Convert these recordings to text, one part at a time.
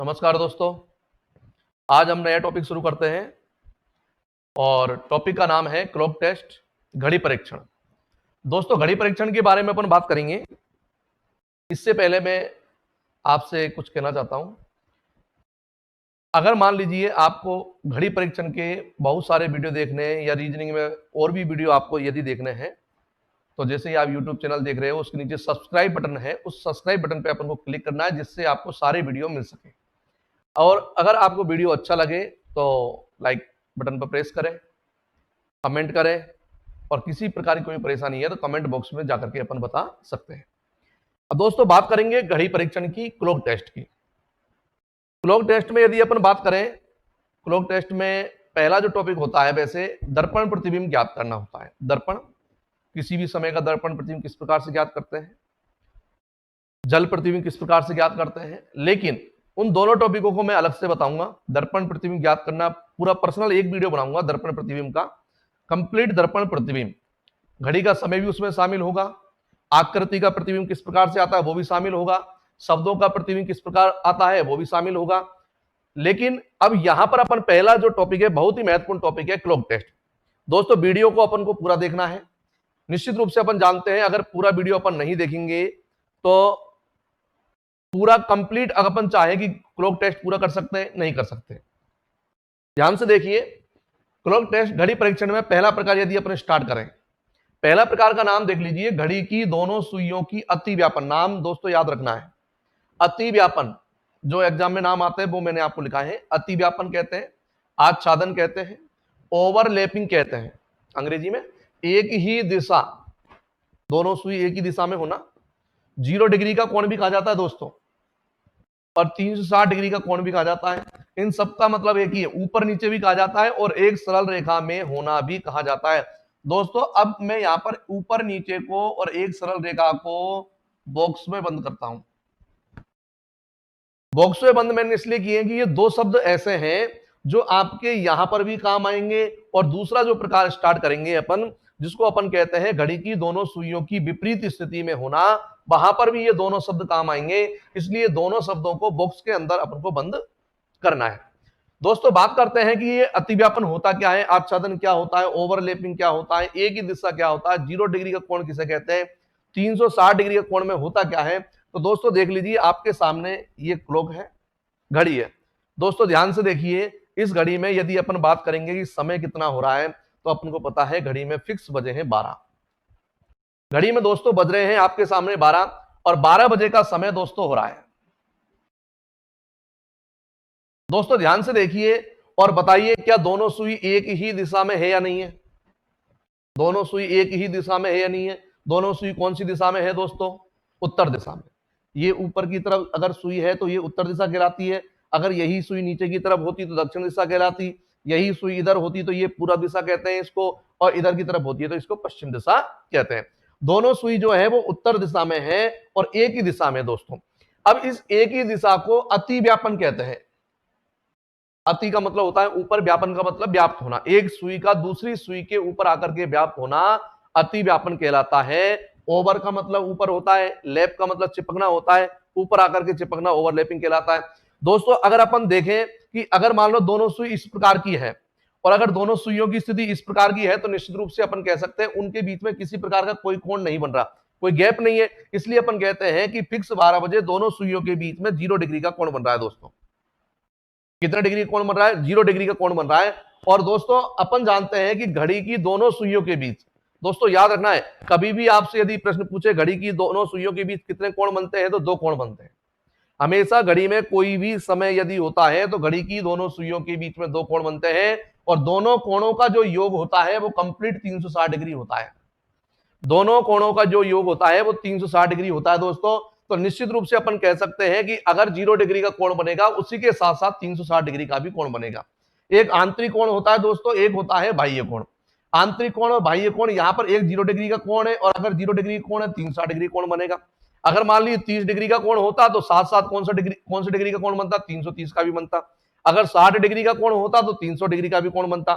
नमस्कार दोस्तों। आज हम नया टॉपिक शुरू करते हैं और टॉपिक का नाम है क्लॉक टेस्ट, घड़ी परीक्षण। दोस्तों, घड़ी परीक्षण के बारे में अपन बात करेंगे। इससे पहले मैं आपसे कुछ कहना चाहता हूं। अगर मान लीजिए आपको घड़ी परीक्षण के बहुत सारे वीडियो देखने हैं या रीजनिंग में और भी वीडियो आपको यदि देखने हैं, तो जैसे ही आप यूट्यूब चैनल देख रहे हो उसके नीचे सब्सक्राइब बटन है, उस सब्सक्राइब बटन पे अपन को क्लिक करना है, जिससे आपको सारे वीडियो मिल सके। और अगर आपको वीडियो अच्छा लगे तो लाइक बटन पर प्रेस करें, कमेंट करें, और किसी प्रकार की कोई परेशानी है तो कमेंट बॉक्स में जाकर के अपन बता सकते हैं। अब दोस्तों बात करेंगे घड़ी परीक्षण की, क्लॉक टेस्ट की। क्लॉक टेस्ट में यदि अपन बात करें, क्लॉक टेस्ट में पहला जो टॉपिक होता है, वैसे दर्पण प्रतिबिंब ज्ञात करना होता है। दर्पण, किसी भी समय का दर्पण प्रतिबिंब किस प्रकार से ज्ञात करते हैं, जल प्रतिबिंब किस प्रकार से ज्ञात करते हैं, लेकिन उन दोनों टॉपिकों को मैं अलग से बताऊंगा। दर्पण प्रतिबिंब ज्ञात करना पूरा पर्सनल एक वीडियो बनाऊंगा दर्पण प्रतिबिंब का, कंप्लीट दर्पण प्रतिबिंब। घड़ी का समय भी उसमें शामिल होगा, आकृति का प्रतिबिंब किस प्रकार से आता है वो भी शामिल होगा, शब्दों का प्रतिबिंब किस प्रकार आता है वो भी शामिल होगा। लेकिन अब यहां पर अपन पहला जो टॉपिक है, बहुत ही महत्वपूर्ण टॉपिक है, क्लॉक टेस्ट। दोस्तों वीडियो को अपन को पूरा देखना है। निश्चित रूप से अपन जानते हैं अगर पूरा वीडियो अपन नहीं देखेंगे तो पूरा कंप्लीट अगर अपन चाहे कि क्लॉक टेस्ट पूरा कर सकते हैं, नहीं कर सकते। ध्यान से देखिए, क्लॉक टेस्ट घड़ी परीक्षण में पहला प्रकार यदि अपन स्टार्ट करें, पहला प्रकार का नाम देख लीजिए, घड़ी की दोनों सुइयों की अति व्यापन। नाम दोस्तों याद रखना है, अति व्यापन। जो एग्जाम में नाम आते हैं वो मैंने आपको लिखा है। अति व्यापन कहते हैं, आच्छादन कहते हैं, ओवरलैपिंग कहते हैं। अंग्रेजी में एक ही दिशा, दोनों सुई एक ही दिशा में होना, 0 डिग्री का कोण भी कहा जाता है दोस्तों, और 360 डिग्री का कोण भी कहा जाता है। इन सबका मतलब एक ही है, ऊपर नीचे भी कहा जाता है और एक सरल रेखा में होना भी कहा जाता है। दोस्तों अब मैं यहां पर ऊपर नीचे को और एक सरल रेखा को बॉक्स में बंद करता हूं। बॉक्स में बंद मैंने इसलिए किए कि ये दो शब्द ऐसे हैं जो आपके यहां पर भी काम आएंगे, और दूसरा जो प्रकार स्टार्ट करेंगे अपन, जिसको अपन कहते हैं घड़ी की दोनों सुइयों की विपरीत स्थिति में होना, वहां पर भी ये दोनों शब्द काम आएंगे। इसलिए दोनों शब्दों को बॉक्स के अंदर अपन को बंद करना है। दोस्तों बात करते हैं कि ये अतिव्यापन होता क्या है, आच्छादन क्या होता है, ओवरलैपिंग क्या होता है, एक ही दिशा क्या होता है, 0 डिग्री का कोण किसे कहते हैं, 360 डिग्री का कोण में होता क्या है। तो दोस्तों देख लीजिए, आपके सामने ये क्लॉक है, घड़ी है। दोस्तों ध्यान से देखिए, इस घड़ी में यदि अपन बात करेंगे कि समय कितना हो रहा है, तो अपन को पता है घड़ी में फिक्स बजे हैं 12। घड़ी में दोस्तों बज रहे हैं आपके सामने 12, और 12 बजे का समय दोस्तों हो रहा है। दोस्तों ध्यान से देखिए और बताइए, क्या दोनों सुई एक ही दिशा में है या नहीं है? दोनों सुई एक ही दिशा में है या नहीं है? दोनों सुई कौन सी दिशा में है दोस्तों? उत्तर दिशा में। ये ऊपर की तरफ अगर सुई है तो ये उत्तर दिशा कहलाती है, अगर यही सुई नीचे की तरफ होती तो दक्षिण दिशा कहलाती, यही सुई इधर होती तो ये पूर्व दिशा कहते हैं इसको, और इधर की तरफ होती है तो इसको पश्चिम दिशा कहते हैं। दोनों सुई जो है वो उत्तर दिशा में है और एक ही दिशा में दोस्तों। अब इस एक ही दिशा को अति व्यापन कहते हैं। अति का मतलब होता है ऊपर, व्यापन का मतलब व्याप्त होना। एक सुई का दूसरी सुई के ऊपर आकर के व्याप्त होना अति व्यापन कहलाता है। ओवर का मतलब ऊपर होता है, लैप का मतलब चिपकना होता है, ऊपर आकर के चिपकना ओवरलैपिंग कहलाता है। दोस्तों अगर अपन देखें कि अगर मान लो दोनों सुई इस प्रकार की है और अगर दोनों सुइयों की स्थिति इस प्रकार की है, तो निश्चित रूप से अपन कह सकते हैं उनके बीच में किसी प्रकार का कोई कोण नहीं बन रहा, कोई गैप नहीं है। इसलिए अपन कहते हैं कि फिक्स 12 बजे दोनों सुइयों के बीच में 0 डिग्री का कोण बन रहा है। दोस्तों कितना डिग्री कोण बन रहा है? 0 डिग्री का कोण बन रहा है। और दोस्तों अपन जानते हैं कि घड़ी की दोनों सुइयों के बीच, दोस्तों याद रखना है, कभी भी आपसे यदि प्रश्न पूछे घड़ी की दोनों सुइयों के बीच कितने कोण बनते हैं, तो 2 कोण बनते हैं। हमेशा घड़ी में कोई भी समय यदि होता है तो घड़ी की दोनों सुइयों के बीच में 2 कोण बनते हैं, और दोनों कोणों का जो योग होता है वो कंप्लीट 360 डिग्री होता है। दोनों कोणों का जो योग होता है वो 360 डिग्री होता है दोस्तों। तो निश्चित रूप से अपन कह सकते हैं कि अगर 0 डिग्री का कोण बनेगा, उसी के साथ साथ 360 डिग्री का भी कोण बनेगा। एक आंतरिक कोण होता है दोस्तों, एक होता है बाह्य कोण। आंतरिक कोण और बाह्य कोण, यहां पर एक 0 डिग्री का कोण है, और अगर 0 डिग्री का कोण है 360 डिग्री कोण बनेगा। अगर मान लीजिए 30 डिग्री का कोण होता तो साथ साथ कौन सा डिग्री का कोण बनता? 330 का भी बनता। अगर 60 डिग्री का कोण होता तो 300 डिग्री का भी कोण बनता।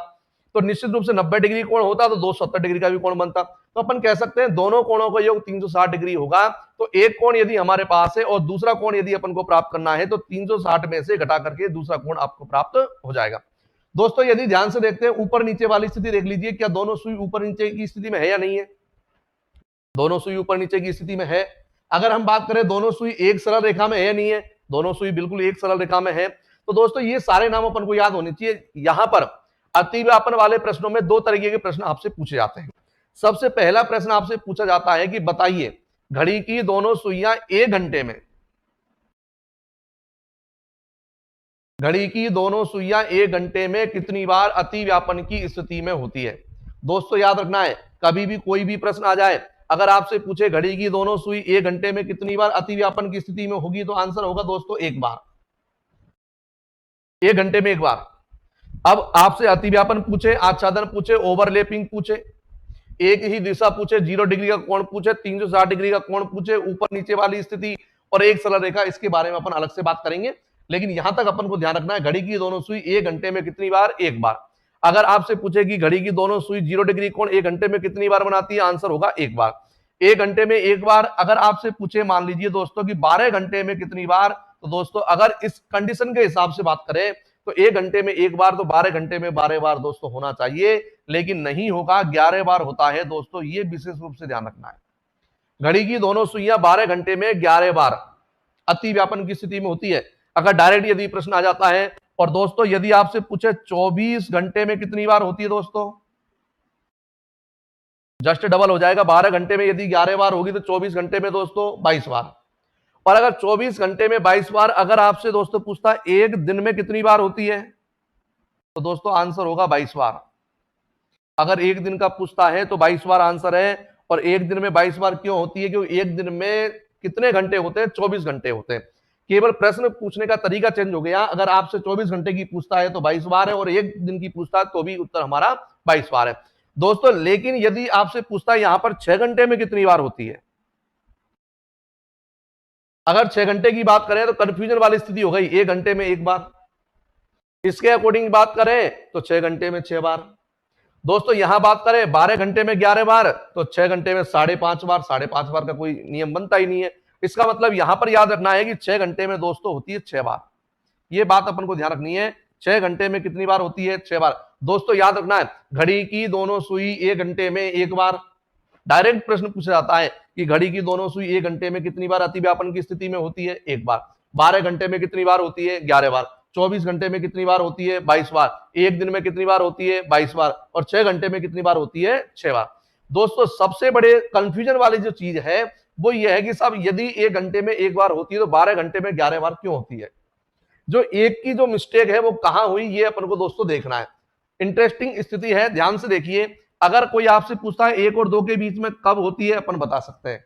तो निश्चित रूप से 90 डिग्री कोण होता तो 270 डिग्री का भी कोण बनता। तो अपन कह सकते हैं दोनों कोणों का योग 360 डिग्री होगा। तो एक कोण यदि हमारे पास है और दूसरा कोण यदि अपन को प्राप्त करना है तो 360 में से घटा करके दूसरा कोण आपको प्राप्त हो जाएगा। दोस्तों यदि ध्यान से देखते हैं ऊपर नीचे वाली स्थिति देख लीजिए, क्या दोनों सुई ऊपर नीचे की स्थिति में है या नहीं है? दोनों सुई ऊपर नीचे की स्थिति में है। अगर हम बात करें दोनों सुई एक सरल रेखा में है या नहीं है? दोनों सुई बिल्कुल एक सरल रेखा में है। तो दोस्तों ये सारे नाम अपन को याद होने चाहिए। यहां पर अतिव्यापन वाले प्रश्नों में दो तरीके के प्रश्न आपसे पूछे जाते हैं। सबसे पहला प्रश्न आपसे पूछा जाता है कि बताइए घड़ी की दोनों सुइयां एक घंटे में, घड़ी की दोनों सुइयां एक घंटे में कितनी बार अतिव्यापन की स्थिति में होती है? दोस्तों याद रखना है, कभी भी कोई भी प्रश्न आ जाए, अगर आपसे पूछे घड़ी की दोनों सुई एक घंटे में कितनी बार अतिव्यापन की स्थिति में होगी, तो आंसर होगा दोस्तों एक बार, एक घंटे में एक बार। अब आपसे अतिव्यापन पूछे, आच्छादन पूछे, ओवरलैपिंग पूछे, एक ही दिशा पूछे, 0 डिग्री का कोण पूछे, 360 डिग्री का कोण पूछे, ऊपर नीचे वाली स्थिति और एक सरल रेखा, इसके बारे में अपन अलग से बात करेंगे। लेकिन यहां तक अपन को ध्यान रखना है घड़ी की दोनों सुई एक घंटे में कितनी बार? एक बार। अगर आपसे पूछे कि घड़ी की दोनों सुई 0 डिग्री कोण एक घंटे में कितनी बार बनाती है, आंसर होगा एक बार, एक घंटे में एक बार। अगर आपसे पूछे मान लीजिए दोस्तों कि 12 घंटे में कितनी बार, तो दोस्तों अगर इस कंडीशन के हिसाब से बात करें तो एक घंटे में एक बार, तो 12 घंटे में 12 बार दोस्तों होना चाहिए, लेकिन नहीं होगा, 11 बार होता है दोस्तों, ये विशेष रूप से ध्यान रखना है। घड़ी की दोनों सुइयां 12 घंटे में 11 बार अतिव्यापन की स्थिति में होती है। अगर डायरेक्ट यदि प्रश्न आ जाता है, और दोस्तों यदि आपसे पूछे 24 घंटे में कितनी बार होती है, दोस्तों जस्ट डबल हो जाएगा। 12 घंटे में यदि 11 बार होगी तो 24 घंटे में दोस्तों 22 बार। और अगर 24 घंटे में 22 बार अगर आपसे दोस्तों पूछता है एक दिन में कितनी बार होती है, तो दोस्तों आंसर होगा 22 बार। अगर एक दिन का पूछता है तो 22 बार आंसर है। और एक दिन में 22 बार क्यों होती है? क्योंकि एक दिन में कितने घंटे होते हैं? 24 घंटे होते हैं। केवल प्रश्न पूछने का तरीका चेंज हो गया। अगर आपसे 24 घंटे की पूछता है तो 22 बार है, और एक दिन की पूछता है तो भी उत्तर हमारा 22 बार है दोस्तों। लेकिन यदि आपसे पूछता है यहां पर 6 घंटे में कितनी बार होती है, अगर 6 घंटे की बात करें तो कंफ्यूजन वाली स्थिति हो गई, एक घंटे में एक बार। इसके अकॉर्डिंग बात करें तो 6 घंटे में 6 बार। दोस्तों यहां बात करें 12 घंटे में 11 बार, तो 6 घंटे में 5.5 बार। 5.5 बार का कोई नियम बनता ही नहीं है। इसका मतलब यहां पर याद रखना है कि 6 घंटे में दोस्तों होती है 6 बार। ये बात अपन को ध्यान रखनी है, 6 घंटे में कितनी बार होती है? 6 बार। दोस्तों याद रखना है घड़ी की दोनों सुई एक घंटे में एक बार। डायरेक्ट प्रश्न पूछा जाता है कि घड़ी की दोनों सुई एक घंटे में कितनी बार अतिव्यापन की स्थिति में होती है? एक बार। 12 घंटे में कितनी बार होती है? 11 बार। 24 घंटे में कितनी बार होती है? 22 बार। एक दिन में कितनी बार होती है? 22 बार। और 6 घंटे में कितनी बार होती है? 6 बार। दोस्तों सबसे बड़े कंफ्यूजन वाली जो चीज है वो ये है कि साहब यदि एक घंटे में एक बार होती है तो 12 घंटे में 11 बार क्यों होती है? जो एक की जो मिस्टेक है वो कहां हुई, ये अपन को दोस्तों देखना है। इंटरेस्टिंग स्थिति है, ध्यान से देखिए। अगर कोई आपसे पूछता है 1 और 2 के बीच में कब होती है, अपन बता सकते हैं।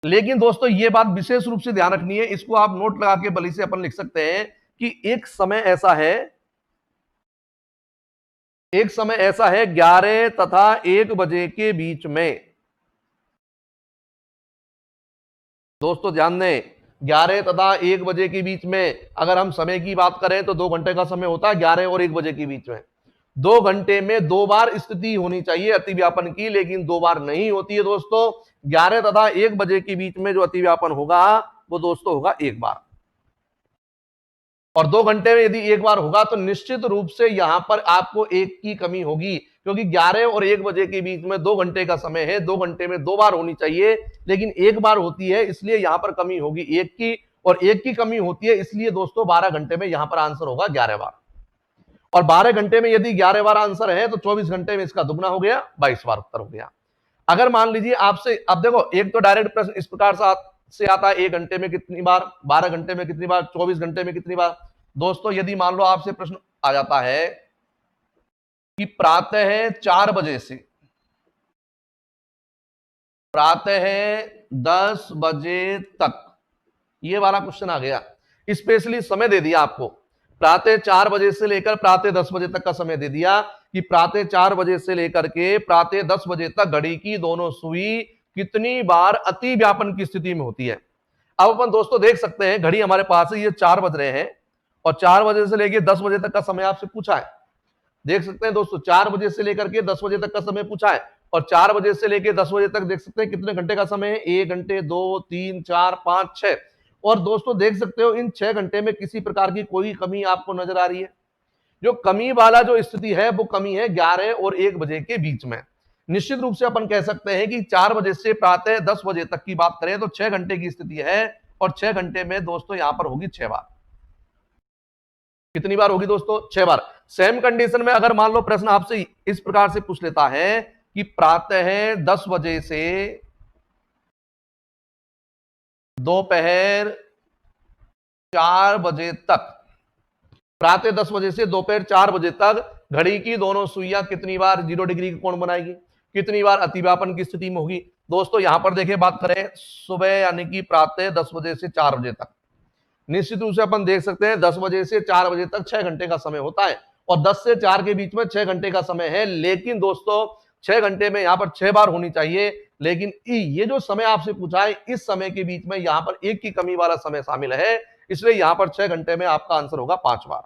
लेकिन दोस्तों ये बात विशेष रूप से ध्यान रखनी है, इसको आप नोट लगा के बली से अपन लिख सकते हैं कि एक समय ऐसा है, एक समय ऐसा है 11 तथा 1 बजे के बीच में। दोस्तों ध्यान दें, 11 तथा 1 बजे के बीच में अगर हम समय की बात करें तो 2 घंटे का समय होता है 11 और 1 बजे के बीच में। 2 घंटे में 2 बार स्थिति होनी चाहिए अतिव्यापन की, लेकिन 2 बार नहीं होती है दोस्तों। 11 तथा 1 बजे के बीच में जो अतिव्यापन होगा वो दोस्तों होगा 1 बार। और 2 घंटे में यदि 1 बार होगा तो निश्चित रूप से यहां पर आपको 1 की कमी होगी, क्योंकि 11 और 1 बजे के बीच में 2 घंटे का समय है। 2 घंटे में 2 बार होनी चाहिए, लेकिन 1 बार होती है, इसलिए यहां पर कमी होगी 1 की। और 1 की कमी होती है, इसलिए दोस्तों 12 घंटे में यहां पर आंसर होगा 11 बार। और 12 घंटे में यदि 11 बार आंसर है तो 24 घंटे में इसका दुगना हो गया, 22 बार उत्तर हो गया। अगर मान लीजिए आपसे, अब देखो एक तो डायरेक्ट प्रश्न इस प्रकार से आता है, 1 घंटे में कितनी बार, 12 घंटे में कितनी बार, 24 घंटे में कितनी बार। दोस्तों यदि मान लो आपसे प्रश्न आ जाता है कि प्रातः 4 बजे से प्रातः 10 बजे तक, ये वाला क्वेश्चन आ गया, स्पेशली समय दे दिया आपको, प्रातः 4 बजे से लेकर प्रातः 10 बजे तक का समय दे दिया कि प्रातः 4 बजे से लेकर के प्रातः 10 बजे तक घड़ी की दोनों सुई कितनी बार अति व्यापन की स्थिति में होती है। अब अपन दोस्तों देख सकते हैं घड़ी हमारे पास है, ये 4 बज रहे हैं और 4 बजे से लेकर 10 बजे तक का समय आपसे पूछा है। देख सकते हैं दोस्तों 4 बजे से लेकर के 10 बजे तक का समय पूछा है। और 4 बजे से लेके 10 बजे तक देख सकते हैं कितने घंटे का समय है, 1 घंटे, 2, 3, 4, 5, 6। और दोस्तों देख सकते हो इन 6 घंटे में किसी प्रकार की कोई कमी आपको नजर आ रही है? जो कमी वाला जो स्थिति है वो कमी है 11 और 1 बजे के बीच में। निश्चित रूप से अपन कह सकते हैं कि 4 बजे से प्रातः 10 बजे तक की बात करें तो 6 घंटे की स्थिति है, और 6 घंटे में दोस्तों यहां पर होगी 6 बार। कितनी बार होगी दोस्तों? 6 बार। सेम कंडीशन में अगर मान लो प्रश्न आपसे इस प्रकार से पूछ लेता है कि प्रातः 10 बजे से दोपहर 4 बजे तक, प्रातः 10 बजे से दोपहर 4 बजे तक घड़ी की दोनों सुइयां कितनी बार 0 डिग्री का कोण बनाएगी, कितनी बार अतिव्यापन की स्थिति में होगी? दोस्तों यहां पर देखिए बात करें सुबह यानी कि प्रातः 10 बजे से 4 बजे तक, निश्चित रूप से अपन देख सकते हैं 10 बजे से 4 बजे तक 6 घंटे का समय होता है, और 10 से 4 के बीच में 6 घंटे का समय है। लेकिन दोस्तों 6 घंटे में यहां पर 6 बार होनी चाहिए, लेकिन ये जो समय आपसे पूछा है इस समय के बीच में यहां पर एक की कमी वाला समय शामिल है, इसलिए यहां पर 6 घंटे में आपका आंसर होगा 5 बार।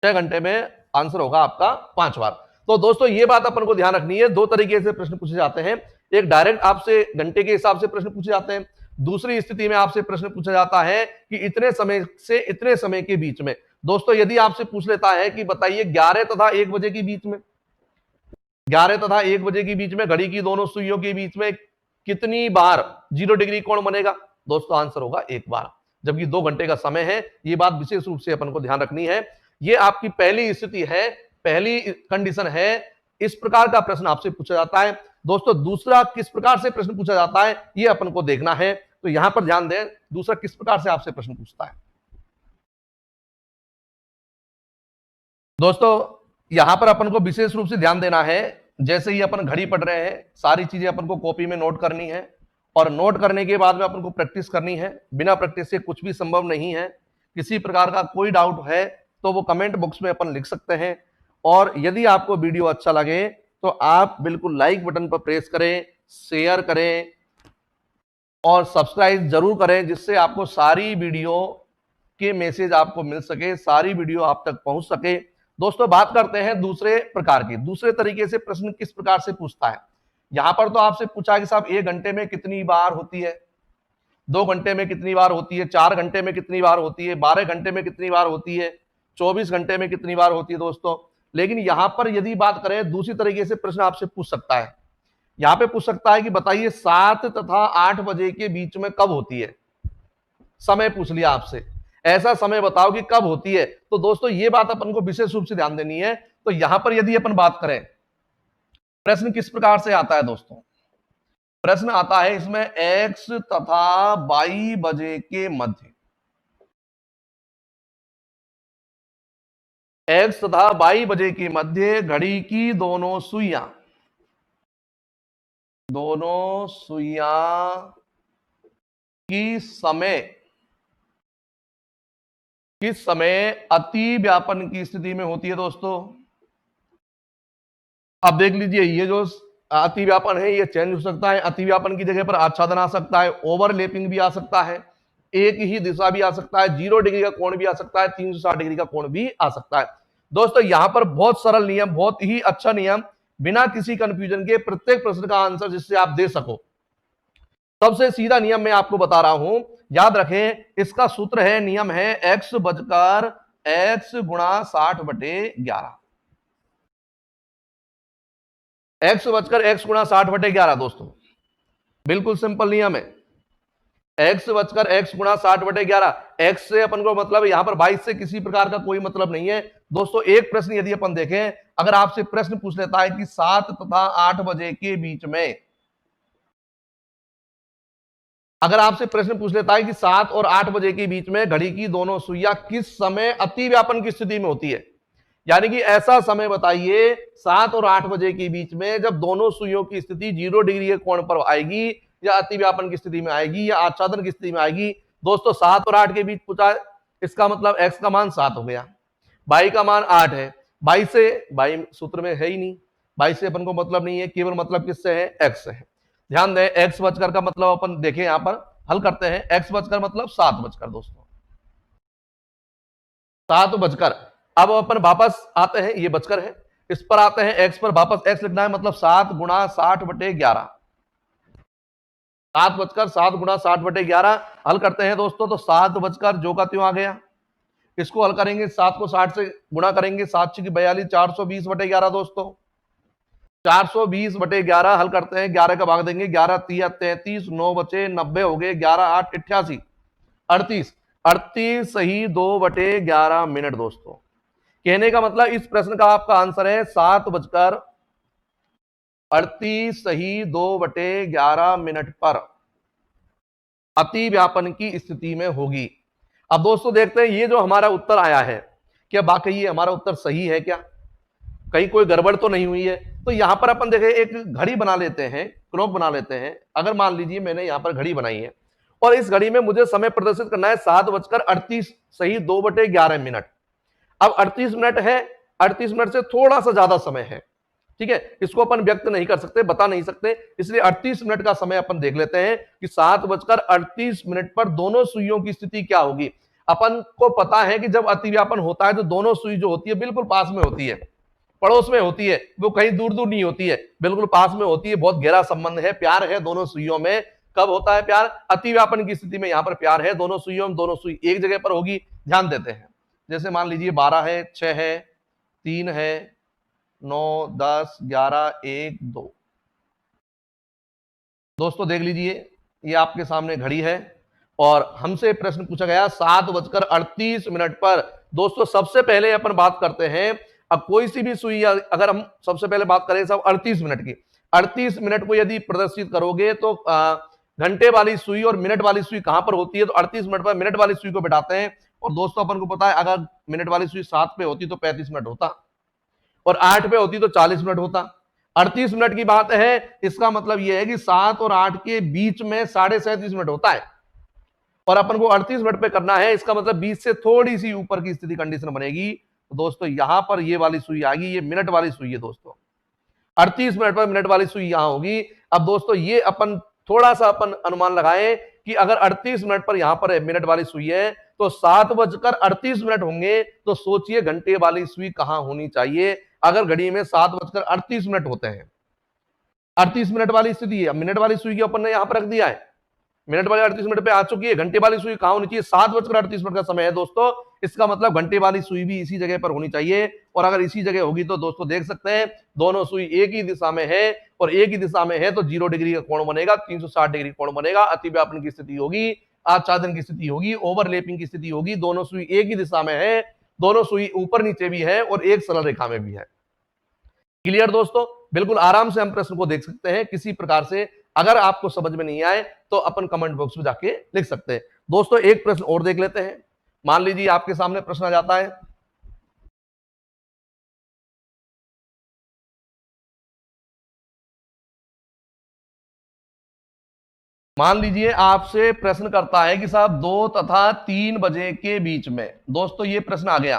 6 घंटे में आंसर होगा आपका 5 बार। तो दोस्तों ये बात अपन को ध्यान रखनी है, दो तरीके से प्रश्न पूछे जाते हैं। एक डायरेक्ट आपसे घंटे के हिसाब से प्रश्न पूछे जाते हैं, दूसरी स्थिति में आपसे प्रश्न पूछा जाता है कि इतने समय से इतने समय के बीच में। दोस्तों यदि आपसे पूछ लेता है कि बताइए 11 तथा 1 बजे के बीच में, 11 तथा 1 बजे के बीच में घड़ी की दोनों सुइयों के बीच में कितनी बार 0 डिग्री कोण बनेगा? दोस्तों आंसर होगा 1 बार, जबकि 2 घंटे का समय है। ये बात विशेष रूप से अपन को ध्यान रखनी है। ये आपकी पहली स्थिति है, पहली कंडीशन है। इस प्रकार का प्रश्न आपसे पूछा जाता है। दोस्तों दूसरा किस प्रकार से प्रश्न पूछा जाता है ये अपन को देखना है, तो यहां पर ध्यान दें दूसरा किस प्रकार से आपसे प्रश्न पूछता है। दोस्तों यहां पर अपन को विशेष रूप से ध्यान देना है, जैसे ही अपन घड़ी पढ़ रहे हैं सारी चीजें अपन को कॉपी में नोट करनी है, और नोट करने के बाद में अपन को प्रैक्टिस करनी है। बिना प्रैक्टिस से कुछ भी संभव नहीं है। किसी प्रकार का कोई डाउट है तो वो कमेंट बॉक्स में अपन लिख सकते हैं, और यदि आपको वीडियो अच्छा लगे तो आप बिल्कुल लाइक बटन पर प्रेस करें, शेयर करें और सब्सक्राइब जरूर करें, जिससे आपको सारी वीडियो के मैसेज आपको मिल सके, सारी वीडियो आप तक पहुंच सके। दोस्तों बात करते हैं दूसरे प्रकार की, दूसरे तरीके से प्रश्न किस प्रकार से पूछता है। यहां पर तो आपसे पूछा कि साहब 1 घंटे में कितनी बार होती है, 2 घंटे में कितनी बार होती है, 4 घंटे में कितनी बार होती है, 12 घंटे में कितनी बार होती है, 24 घंटे में कितनी बार होती है दोस्तों। लेकिन यहां पर यदि बात करें दूसरी तरीके से प्रश्न आपसे पूछ सकता है। यहां पे पूछ सकता है कि बताइए 7 तथा 8 बजे के बीच में कब होती है। समय पूछ लिया आपसे, ऐसा समय बताओ कि कब होती है। तो दोस्तों ये बात अपन को विशेष रूप से ध्यान देनी है। तो यहां पर यदि अपन बात करें प्रश्न किस प्रकार से आता है दोस्तों, प्रश्न आता है इसमें x तथा y बजे के मध्य, x तथा y बजे के मध्य घड़ी की दोनों सुइयां की समय किस समय अति व्यापन की स्थिति में होती है दोस्तों। अब देख लीजिए ये जो अति व्यापन है ये चेंज हो सकता है, अति व्यापन की जगह पर आच्छादन आ सकता है, ओवरलैपिंग भी आ सकता है, एक ही दिशा भी आ सकता है, 0 डिग्री का कोण भी आ सकता है, 360 डिग्री का कोण भी आ सकता है। दोस्तों यहां पर बहुत सरल नियम, बहुत ही अच्छा नियम, बिना किसी कंफ्यूजन के प्रत्येक प्रश्न का आंसर जिससे आप दे सको। सबसे सीधा नियम मैं आपको बता रहा हूं, याद रखें इसका सूत्र है, नियम है x बजकर x गुणा 60/11, x बचकर x गुणा 60/11। दोस्तों बिल्कुल सिंपल नियम है, x बचकर x गुणा 60/11। x से अपन को मतलब यहां पर 22 से किसी प्रकार का कोई मतलब नहीं है। दोस्तों एक प्रश्न यदि अपन देखें, अगर आपसे प्रश्न पूछ लेता है कि 7 तथा 8 बजे के बीच में, अगर आपसे प्रश्न पूछ लेता है कि 7 और 8 बजे के बीच में घड़ी की दोनों सुइयां किस समय अति व्यापन की स्थिति में होती है, यानी कि ऐसा समय बताइए 7 और 8 बजे के बीच में जब दोनों सुइयों की स्थिति 0 डिग्री के कोण पर आएगी, या अति व्यापन की स्थिति में आएगी, या आच्छादन की स्थिति में आएगी। दोस्तों 7 और 8 के बीच पूछा, इसका मतलब x का मान 7 हो गया, y का मान 8 है, y से y सूत्र में है ही नहीं, y से अपन को मतलब नहीं है, केवल मतलब किससे है, x से है। ध्यान दें x बचकर का मतलब अपन देखें यहां पर हल करते हैं, x बचकर मतलब 7 बचकर, दोस्तों 7 बचकर। अब अपन वापस आते हैं, ये बचकर है, इस पर आते हैं x पर, वापस x लिखना है, मतलब 7 गुणा 60/11, 7 + 7 गुणा 60/11 हल करते हैं दोस्तों, तो 7 बजकर जो का त्यों आ गया। इसको हल करेंगे, 7 को 60 से गुणा करेंगे, 7 6 42, 420/11 दोस्तों, 420/11 हल करते हैं, 11 का भाग देंगे, 11 3 33, 9 बचे 90 हो गए, 11 8 88, 38, 38 सही 2/11 मिनट दोस्तों। कहने का मतलब इस प्रश्न का आपका आंसर है 7:38 सही 2/11 मिनट पर अति व्यापन की स्थिति में होगी। अब दोस्तों देखते हैं ये जो हमारा उत्तर आया है, क्या वाकई ये हमारा उत्तर सही है क्या, कहीं कोई गड़बड़ तो नहीं हुई है। तो यहां पर अपन देखें, एक घड़ी बना लेते हैं, क्लॉक बना लेते हैं। अगर मान लीजिए मैंने यहां पर घड़ी बनाई है और इस घड़ी में मुझे समय प्रदर्शित करना है 7:38 सही 2/11 मिनट। अब 38 मिनट है, 38 मिनट से थोड़ा सा ज्यादा समय है, ठीक है, इसको अपन व्यक्त नहीं कर सकते, बता नहीं सकते, इसलिए 38 मिनट का समय अपन देख लेते हैं कि 7:38 पर दोनों सुइयों की स्थिति क्या होगी। अपन को पता है कि जब अतिव्यापन होता है तो दोनों सुई जो होती है बिल्कुल पास में होती है, पड़ोस में होती है, वो कहीं दूर दूर नहीं होती है, बिल्कुल पास में होती है, बहुत गहरा संबंध है, प्यार है दोनों सुइयों में। कब होता है प्यार, अतिव्यापन की स्थिति में, यहां पर प्यार है दोनों सुइयों में, दोनों सुई एक जगह पर होगी। ध्यान देते हैं, जैसे मान लीजिए 12 है, 6 है, 3 है, 9 10 11 1 2। दोस्तों देख लीजिए, ये आपके सामने घड़ी है और हमसे प्रश्न पूछा गया 7:38 पर। दोस्तों सबसे पहले अपन बात करते हैं, अब कोई सी भी सुई, अगर हम सबसे पहले बात करें सब 38 मिनट की, 38 मिनट को यदि प्रदर्शित करोगे तो घंटे वाली सुई और मिनट वाली सुई कहां पर होती है, तो 38 मिनट पर मिनट वाली सुई को बैठाते हैं। और दोस्तों अपन को पता है अगर मिनट वाली सुई 7 पे होती तो 35 मिनट होता, और 8 पे होती तो 40 मिनट होता। 38 मिनट की बात है, इसका मतलब यह है कि 7 और 8 के बीच में 37.5 मिनट होता है, और अपन को 38 मिनट पे करना है, इसका मतलब 20 से थोड़ी सी ऊपर की स्थिति कंडीशन बनेगी। तो दोस्तों यहां पर ये वाली सुई आ गई, ये मिनट वाली सुई है दोस्तों, 38 मिनट पर मिनट वाली सुई यहां होगी। अब दोस्तों ये अपन थोड़ा सा अपन अनुमान लगाएं कि अगर 38 मिनट पर यहां पर मिनट वाली सुई है तो 7:38 होंगे, तो सोचिए घंटे वाली सुई कहां होनी चाहिए अगर घड़ी में 7:38 होते हैं। 38 मिनट वाली स्थिति है, मिनट वाली सुई की अपन ने यहां पर रख दिया है, मिनट वाली 38 मिनट पे आ चुकी है, घंटे वाली सुई कहां होनी चाहिए, 7:38 का समय है दोस्तों, इसका मतलब घंटे वाली सुई भी इसी जगह पर होनी चाहिए। और अगर इसी जगह होगी तो दोस्तों देख सकते हैं दोनों सुई एक ही दिशा में है, और एक ही दिशा में है तो 0 डिग्री का कोण बनेगा, 360 डिग्री कोण बनेगा, अतिव्यापन की स्थिति होगी, आच्छादन की स्थिति होगी, ओवरलैपिंग की स्थिति होगी, दोनों सुई एक ही दिशा में है, दोनों सुई ऊपर नीचे भी है और एक सरल रेखा में भी है। क्लियर दोस्तों, बिल्कुल आराम से हम प्रश्न को देख सकते हैं किसी प्रकार से। अगर आपको समझ में नहीं आए तो अपन कमेंट बॉक्स में जाके लिख सकते हैं। दोस्तों एक प्रश्न और देख लेते हैं, मान लीजिए आपके सामने प्रश्न आ जाता है, मान लीजिए आपसे प्रश्न करता है कि साहब 2 तथा 3 बजे के बीच में, दोस्तों ये प्रश्न आ गया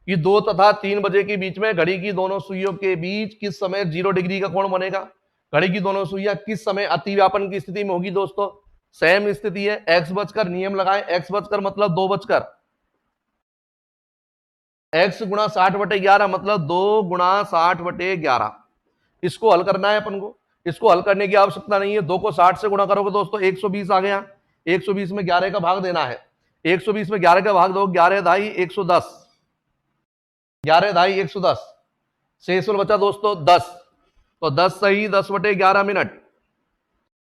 कि 2 तथा 3 बजे के बीच में घड़ी की दोनों सुइयों के बीच किस समय 0 डिग्री का कोण बनेगा, घड़ी की दोनों सुइयां किस समय अतिव्यापन की स्थिति में होगी। दोस्तों सेम स्थिति है, x बजकर, नियम लगाएं, x बजकर मतलब 2 बजकर, x गुणा 60/11 मतलब 2 गुणा 60/11। इसको हल करना है अपन को, इसको हल करने की आवश्यकता नहीं है, 2 को 60 से गुणा करोगे दोस्तों 120 आ गया, 120 में 11 का भाग देना है, 120 में 11 का भाग दो, 11 दाई 110, 11 दाई 110, शेषफल बचा दोस्तों 10, तो 10 सही 10/11 मिनट,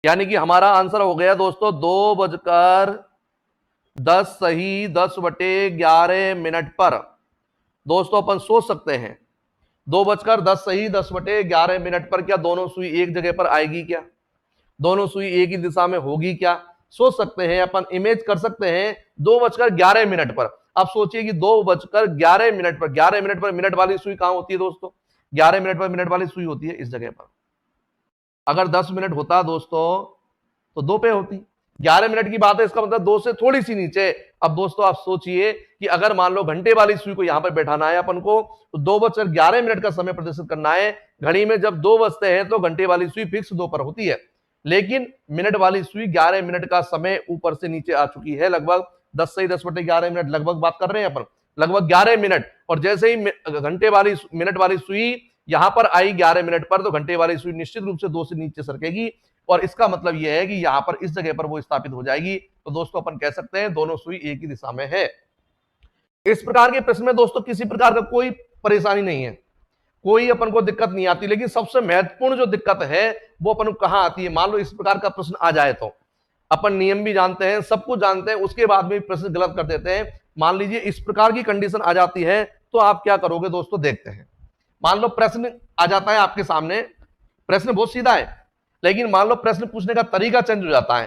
यानी कि हमारा आंसर हो गया दोस्तों 2:10 सही 10/11 मिनट पर। दोस्तों अपन सोच सकते हैं 2:10 सही 10/11 मिनट पर क्या दोनों सुई एक जगह पर आएगी क्या, दोनों सुई एक ही दिशा में होगी क्या, सोच सकते हैं अपन, इमेज कर सकते हैं 2:11 मिनट पर। अब सोचिए कि 2:11 मिनट पर, 11 मिनट पर मिनट वाली सुई कहां होती है दोस्तों, 11 मिनट पर मिनट वाली सुई होती है इस जगह पर। अगर 10 मिनट होता दोस्तों तो 2 पे होती, 11 मिनट की बात है, इसका मतलब 2 से थोड़ी सी नीचे। अब दोस्तों आप सोचिए कि अगर मान लो घंटे वाली सुई को यहां पर बैठाना है अपन को, तो 2:11 का समय प्रदर्शित करना है, घड़ी में जब 2 बजते हैं तो घंटे वाली सुई फिक्स 2 पर होती है, लेकिन मिनट वाली सुई 11 मिनट का समय ऊपर से नीचे आ चुकी है, लगभग 10 से 10/11 मिनट लगभग बात कर रहे हैं अपन, लगभग 11 मिनट, और जैसे ही घंटे वाली मिनट वाली सुई यहां पर आई 11 मिनट पर, तो घंटे वाली सुई निश्चित रूप से 2 से नीचे सरकेगी, और इसका मतलब यह है कि यहां पर इस जगह पर वो स्थापित हो जाएगी। तो दोस्तों अपन कह सकते हैं दोनों सुई एक ही दिशा में है। इस प्रकार के प्रश्न में दोस्तों किसी प्रकार का कोई परेशानी नहीं है, कोई अपन को दिक्कत नहीं आती, लेकिन सबसे महत्वपूर्ण जो दिक्कत है वो अपन को कहां आती है। मान लो इस प्रकार का प्रश्न आ जाए तो अपन नियम भी जानते हैं, सब कुछ जानते हैं, उसके बाद में प्रश्न गलत कर देते हैं। मान लीजिए इस प्रकार की कंडीशन आ जाती है तो आप क्या करोगे दोस्तों, देखते हैं। मान लो प्रश्न आ जाता है आपके सामने, प्रश्न बहुत सीधा है, लेकिन मान लो प्रश्न पूछने का तरीका चेंज हो जाता है,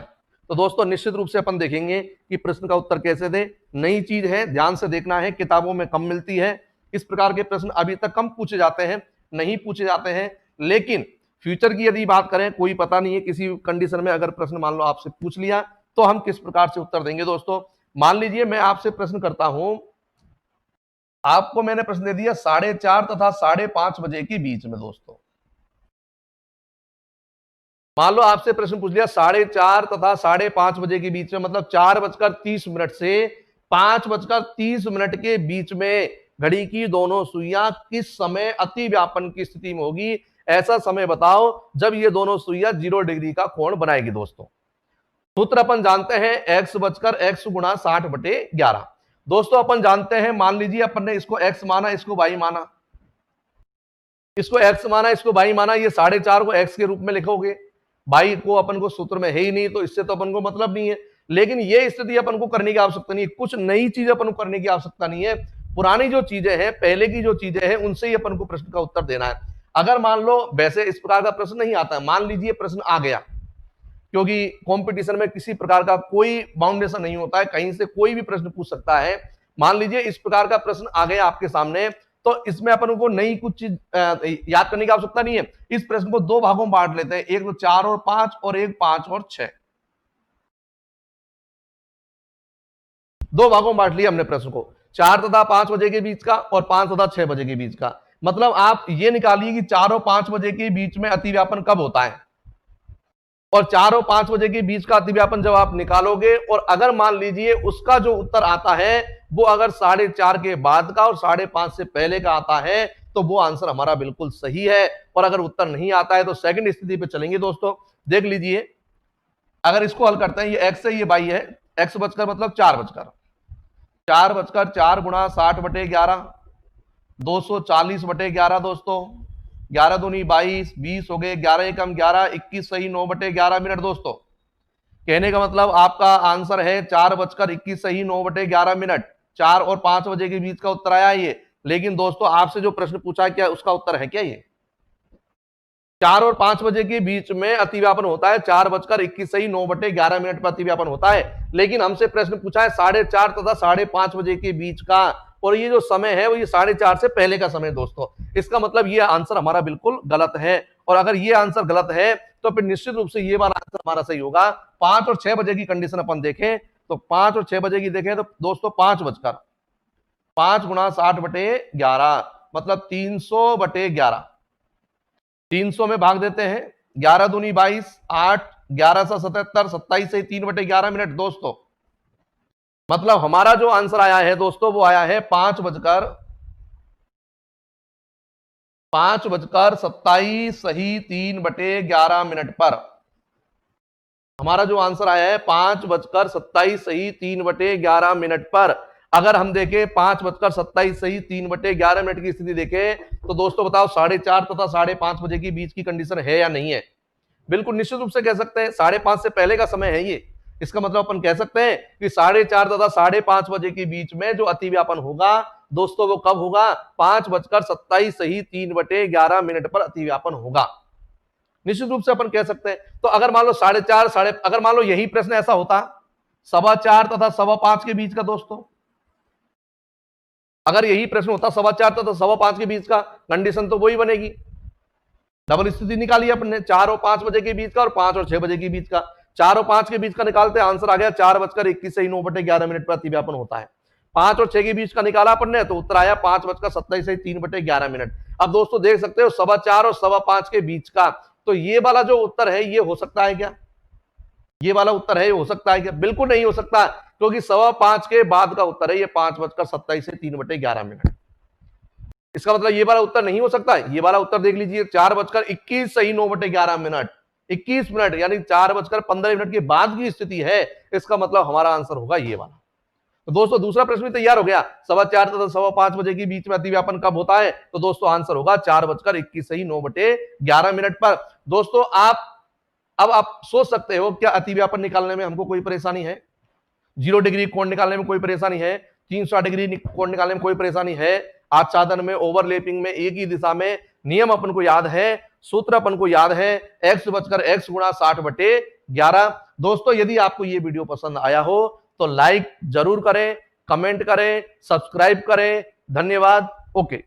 तो दोस्तों निश्चित रूप से अपन देखेंगे कि प्रश्न का उत्तर कैसे दे। नई चीज है, ध्यान से देखना है, किताबों में कम मिलती है। इस प्रकार के प्रश्न अभी तक कम पूछे जाते हैं, नहीं पूछे जाते हैं, लेकिन फ्यूचर की यदि बात करें, कोई पता नहीं है, किसी कंडीशन में अगर प्रश्न मान लो आपसे पूछ लिया तो हम किस प्रकार से उत्तर देंगे। दोस्तों मान लीजिए मैं आपसे प्रश्न करता हूं, आपको मैंने प्रश्न दे दिया 4:30 तथा 5:30 बजे के बीच में। दोस्तों मान लो आपसे प्रश्न पूछ लिया 4:30 तथा 5:30 बजे के बीच में, मतलब 4:30 से 5:30 के बीच में घड़ी की दोनों सुइयां किस समय अति व्यापन की स्थिति में होगी। ऐसा समय बताओ जब ये दोनों सुइयां 0 डिग्री का कोण बनाएगी। दोस्तों सूत्र अपन जानते हैं x गुणा 60/11। दोस्तों अपन जानते हैं, मान लीजिए अपन ने इसको x माना, इसको y माना, इसको x माना, इसको y माना, ये 4:30 को x के रूप में लिखोगे, y को अपन को सूत्र में है ही नहीं, तो इससे तो अपन को मतलब नहीं है। लेकिन ये स्थिति अपन को करने की आवश्यकता नहीं है, कुछ नई चीज अपन को करने की आवश्यकता नहीं है, पुरानी जो चीजें हैं, पहले की जो चीजें हैं, उनसे ही अपन को प्रश्न का उत्तर देना है। अगर मान लो वैसे इस प्रकार का प्रश्न नहीं आता है, मान लीजिए प्रश्न आ गया, क्योंकि कंपटीशन में किसी प्रकार का कोई बाउंडेशन नहीं होता है, कहीं से कोई भी प्रश्न पूछ सकता है। मान लीजिए इस प्रकार का प्रश्न आ गया आपके सामने, तो इसमें अपन को नई कुछ चीज याद करने की आवश्यकता नहीं है। इस प्रश्न को 2 भागों में बांट लेते हैं, एक तो 4 और 5 और एक 5 और 6। 2 भागों में बांट लिया हमने प्रश्न को, 4 तथा 5 बजे के बीच का और 5 तथा 6 बजे के बीच का। मतलब आप ये निकालिए कि 4 और 5 बजे के बीच में अतिव्यापन कब होता है, और 4 और 5 बजे के बीच का अतिव्यापन जब आप निकालोगे, और अगर मान लीजिए उसका जो उत्तर आता है वो अगर 4:30 के बाद का और 5:30 से पहले का आता है, तो वो आंसर हमारा बिल्कुल सही है। और अगर उत्तर नहीं आता है तो सेकंड स्थिति पे चलेंगे। दोस्तों देख लीजिए, अगर इसको हल करते हैं, ये x है, ये y है, x बचकर मतलब 4 गुणा 60/11, 240/11। दोस्तों 11 दूनी 22, 20 हो गए, 11 एकम 11, 21 सही 9/11 मिनट। दोस्तों कहने का मतलब आपका आंसर है 4:21 सही 9/11 मिनट। 4 और 5 बजे के बीच का उत्तर आया ये। लेकिन दोस्तों आपसे जो प्रश्न पूछा, क्या उसका उत्तर है क्या ये? 4 और 5 बजे के बीच में अतिव्यापन होता है, 4:21 सही 9/11 मिनट पर अतिव्यापन होता है। लेकिन हमसे प्रश्न पूछा है 4:30 तथा 5:30 बजे के बीच का, और ये जो समय है वो ये 4:30 से पहले का समय। दोस्तों इसका मतलब ये आंसर हमारा बिल्कुल गलत है, और अगर ये आंसर गलत है तो फिर निश्चित रूप से ये वाला आंसर हमारा सही होगा। 5 और 6 बजे की कंडीशन अपन देखें तो 5 और 6 बजे की देखें तो दोस्तों 5 गुणा 60/11 मतलब 300/11, 300 में भाग देते हैं, 11 दूनी 22, 8, 11 सा 77, 27 से 3/11 मिनट। दोस्तों मतलब हमारा जो आंसर आया है दोस्तों वो आया है 5:27 सही 3/11 मिनट पर। हमारा जो आंसर आया है 5:27 सही 3/11 मिनट पर। अगर हम देखें 5:27 सही 3/11 मिनट की स्थिति देखें तो दोस्तों बताओ 4:30 तथा 5:30 बजे के बीच की कंडीशन है या नहीं है? बिल्कुल निश्चित रूप से कह सकते हैं, 5:30 से पहले का समय है ये। इसका मतलब अपन कह सकते हैं कि 4:30 तथा 5:30 बजे के बीच में जो अतिव्यापन होगा दोस्तों वो कब होगा? 5:27 सही 3/11 मिनट पर अतिव्यापन होगा। निश्चित रूप से अपन कह सकते हैं। तो अगर मान लो 4:30 अगर मान लो यही प्रश्न ऐसा होता 4:15 तथा 5:15 के बीच का, दोस्तों अगर यही प्रश्न होता 4:15 तथा 5:15 के बीच का, कंडीशन तो वही बनेगी। डबल स्थिति निकाली अपन ने, 4 और 5 बजे के बीच का और 5 और 6 बजे के बीच का। 4 और 5 के बीच का निकालते आंसर आ गया 4:21 सही 9/11 मिनट पर अतिव्यापन होता है। 5 और 6 के बीच का निकाला अपन ने तो उत्तर आया 5:27 सही 3/11 मिनट। अब दोस्तों देख सकते हो 4:15 और 5:15 के बीच का, तो ये वाला जो उत्तर है ये हो सकता है क्या? ये वाला उत्तर है, हो सकता है क्या? बिल्कुल नहीं हो सकता। क्योंकि 5:15 के बाद का उत्तर है ये 5:27 से 3/11। इसका मतलब ये वाला उत्तर नहीं हो सकता है। ये वाला उत्तर देख लीजिए, 4:21 सही 9/11, 21 मिनट यानी 4:15 के बाद की स्थिति है। इसका मतलब हमारा आंसर होगा ये वाला। तो दोस्तों दूसरा प्रश्न भी तैयार हो गया। 4:15 तथा 5:15 के बीच में अतिव्यापन कब होता है? तो दोस्तों आंसर होगा 4:21 सही 9/11 पर। दोस्तों अब आप सोच सकते हो, क्या अतिव्यापन निकालने में हमको कोई परेशानी है? 0 डिग्री कोण निकालने में कोई परेशानी है? 360 डिग्री कोण निकालने में कोई परेशानी है? आच्छादन में, ओवरलैपिंग में एक ही दिशा में नियम अपन को याद है, सूत्र अपन को याद है, x बचकर x गुणा 60/11। दोस्तों यदि आपको ये वीडियो पसंद आया हो तो लाइक जरूर करें, कमेंट करें, सब्सक्राइब करें। धन्यवाद। ओके।